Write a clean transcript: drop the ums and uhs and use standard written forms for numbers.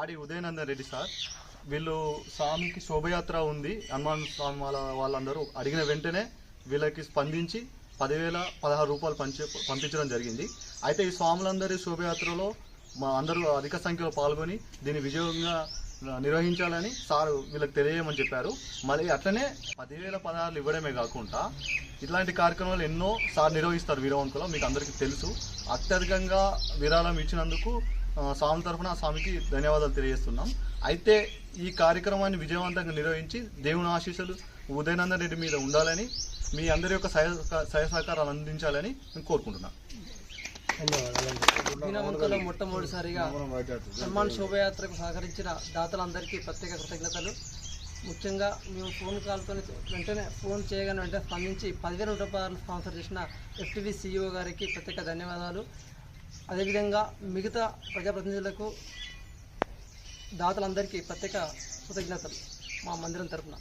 పాడి ఉదయనందన్ రెడ్డి సార్. వీళ్ళు స్వామికి శోభయాత్ర ఉంది, హనుమాన్ స్వామి వాళ్ళందరూ అడిగిన వెంటనే వీళ్ళకి స్పందించి 10,016 రూపాయలు పంపించడం జరిగింది. అయితే ఈ స్వాములందరి శోభయాత్రలో మా అందరూ అధిక సంఖ్యలో పాల్గొని దీన్ని విజయంగా నిర్వహించాలని సార్ వీళ్ళకి తెలియజేయమని చెప్పారు. మళ్ళీ అట్లనే 10,016 ఇవ్వడమే కాకుండా ఇట్లాంటి కార్యక్రమాలు ఎన్నో సార్ నిర్వహిస్తారు వీరవంకులో, మీకు అందరికీ తెలుసు. అత్యధికంగా విరాళం ఇచ్చినందుకు స్వామి తరఫున స్వామికి ధన్యవాదాలు తెలియజేస్తున్నాం. అయితే ఈ కార్యక్రమాన్ని విజయవంతంగా నిర్వహించి దేవుని ఆశీస్సులు ఉదయనందన్ రెడ్డి మీద ఉండాలని, మీ అందరి యొక్క సహాయ సహకారాలు అందించాలని నేను కోరుకుంటున్నాను. వీరవంకలో మొట్టమొదటిసారిగా హనుమాన్ శోభయాత్రకు సహకరించిన దాతలందరికీ ప్రత్యేక కృతజ్ఞతలు. ముఖ్యంగా మేము ఫోన్ కాల్తో వెంటనే ఫోన్ చేయగానే వెంటనే స్పందించి 10,000 రూపాయలు స్పాన్సర్ చేసిన FTV CEO గారికి ప్రత్యేక ధన్యవాదాలు. అదేవిధంగా మిగతా ప్రజాప్రతినిధులకు దాతలందరికీ ప్రత్యేక కృతజ్ఞతలు మా మందిరం తరఫున.